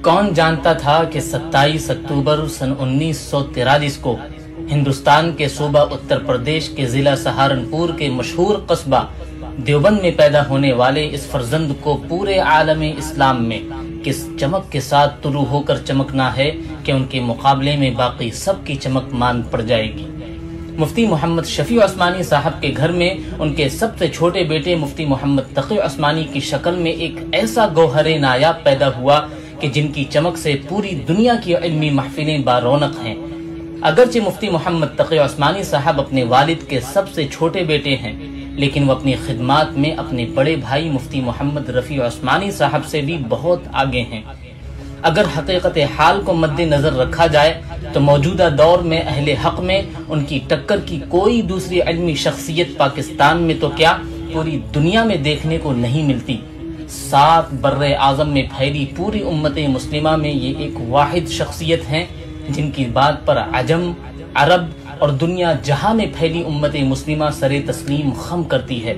कौन जानता था कि 27 अक्टूबर सन 1943 को हिंदुस्तान के सूबा उत्तर प्रदेश के जिला सहारनपुर के मशहूर कस्बा देवबंद में पैदा होने वाले इस फर्जंद को पूरे आलम इस्लाम में किस चमक के साथ तुलू होकर चमकना है कि उनके मुकाबले में बाकी सबकी चमक मान पड़ जाएगी। मुफ्ती मोहम्मद शफी उस्मानी साहब के घर में उनके सबसे छोटे बेटे मुफ्ती मोहम्मद तकी उस्मानी की शक्ल में एक ऐसा गौहरे नायाब पैदा हुआ कि जिनकी चमक से पूरी दुनिया की इल्मी महफिलें बारौनक हैं। अगरचे मुफ्ती मोहम्मद तकी उस्मानी साहब अपने वालिद के सबसे छोटे बेटे हैं, लेकिन वो अपनी खिदमात में अपने बड़े भाई मुफ्ती मोहम्मद रफ़ी उस्मानी साहब से भी बहुत आगे हैं। अगर हकीकत हाल को मद्देनजर रखा जाए तो मौजूदा दौर में अहले हक में उनकी टक्कर की कोई दूसरी इल्मी शख्सियत पाकिस्तान में तो क्या पूरी दुनिया में देखने को नहीं मिलती। 7 बर्रे आज़म में फैली पूरी उम्मत मुस्लिमा में ये एक वाहिद शख्सियत हैं जिनकी बात पर अजम, अरब और दुनिया जहां में फैली उम्मत मुस्लिमा सरे तस्लीम खम करती है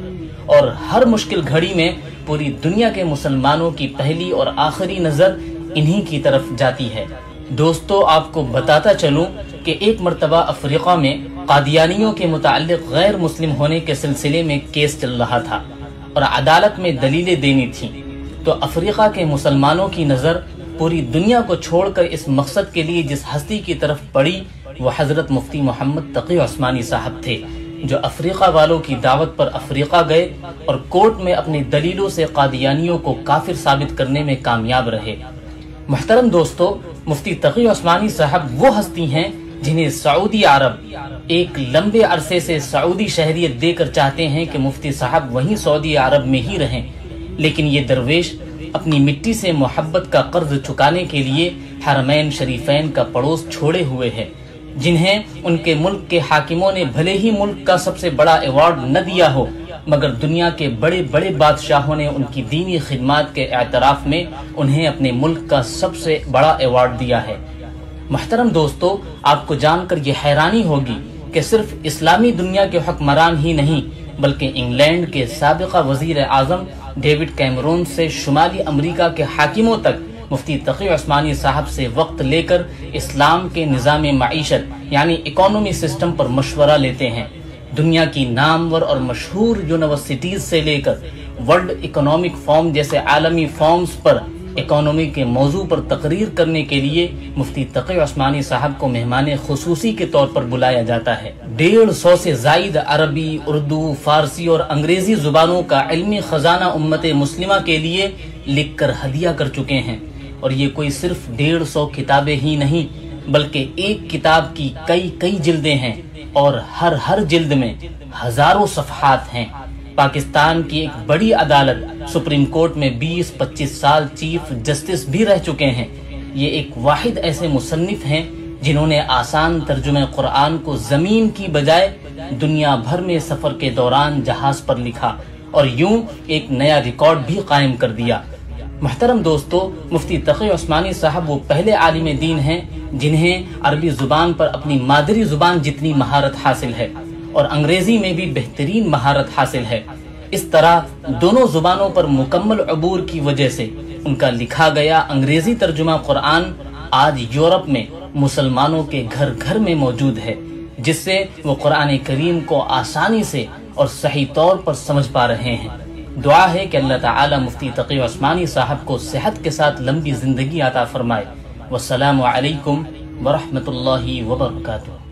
और हर मुश्किल घड़ी में पूरी दुनिया के मुसलमानों की पहली और आखिरी नजर इन्हीं की तरफ जाती है। दोस्तों, आपको बताता चलूं कि एक मर्तबा अफ्रीका में कादियानियों के मुताल्लिक गैर मुस्लिम होने के सिलसिले में केस चल रहा था और अदालत में दलीलें देनी थी, तो अफ्रीका के मुसलमानों की नजर पूरी दुनिया को छोड़कर इस मकसद के लिए जिस हस्ती की तरफ पड़ी वो हजरत मुफ्ती मोहम्मद तकी उस्मानी साहब थे, जो अफ्रीका वालों की दावत पर अफ्रीका गए और कोर्ट में अपनी दलीलों से कादियानियों को काफिर साबित करने में कामयाब रहे। मुहतरम दोस्तों, मुफ्ती तकी उस्मानी साहब वो हस्ती हैं जिन्हें सऊदी अरब एक लंबे अरसे से सऊदी शहरियत देकर चाहते हैं कि मुफ्ती साहब वहीं सऊदी अरब में ही रहें, लेकिन ये दरवेश अपनी मिट्टी से मोहब्बत का कर्ज चुकाने के लिए हरमैन शरीफैन का पड़ोस छोड़े हुए हैं, जिन्हें उनके मुल्क के हाकिमों ने भले ही मुल्क का सबसे बड़ा अवार्ड न दिया हो, मगर दुनिया के बड़े बड़े बादशाहों ने उनकी दीनी खिदमात के एतराफ में उन्हें अपने मुल्क का सबसे बड़ा अवार्ड दिया है। मुहतरम दोस्तों, आपको जानकर ये हैरानी होगी कि सिर्फ इस्लामी दुनिया के हुक्मरान ही नहीं बल्कि इंग्लैंड के साबिका वजीर आजम डेविड कैमरून से शुमाली अमरीका के हाकिमों तक मुफ्ती तकी उस्मानी साहब से वक्त लेकर इस्लाम के निज़ाम मईशत यानी इकोनॉमी सिस्टम पर मशवरा लेते हैं। दुनिया की नामवर और मशहूर यूनिवर्सिटीज से लेकर वर्ल्ड इकोनॉमिक फोरम जैसे आलमी फोरम्स पर इकोनॉमी के मौजू पर तकरीर करने के लिए मुफ्ती तकी उस्मानी साहब को मेहमान खुसूसी के तौर पर बुलाया जाता है। 150 से जायद अरबी, उर्दू, फारसी और अंग्रेजी जुबानों का इल्मी खजाना उम्मत मुस्लिमा के लिए लिख कर हदिया कर चुके हैं, और ये कोई सिर्फ 150 किताबें ही नहीं बल्कि एक किताब की कई जिल्दें हैं और हर जिल्द में हजारों सफ़हात हैं। पाकिस्तान की एक बड़ी अदालत सुप्रीम कोर्ट में 20-25 साल चीफ जस्टिस भी रह चुके हैं। ये एक वाहिद ऐसे मुसन्निफ हैं जिन्होंने आसान तर्जुमे कुरान को जमीन की बजाय दुनिया भर में सफर के दौरान जहाज पर लिखा और यूं एक नया रिकॉर्ड भी कायम कर दिया। मुहतरम दोस्तों, मुफ्ती तकी उस्मानी साहब वो पहले आलिम दीन हैं जिन्हें अरबी जुबान पर अपनी मादरी जुबान जितनी महारत हासिल है और अंग्रेजी में भी बेहतरीन महारत हासिल है। इस तरह दोनों जुबानों पर मुकम्मल अबूर की वजह से उनका लिखा गया अंग्रेजी तर्जुमा कुरान आज यूरोप में मुसलमानों के घर घर में मौजूद है, जिससे वो कुरान करीम को आसानी से और सही तौर पर समझ पा रहे हैं। दुआ है कि अल्लाह ताला मुफ्ती तकी उस्मानी साहब को सेहत के साथ लंबी जिंदगी अता फरमाए। वस्सलामु अलैकुम वरहमतुल्लाहि वबरकातुहू।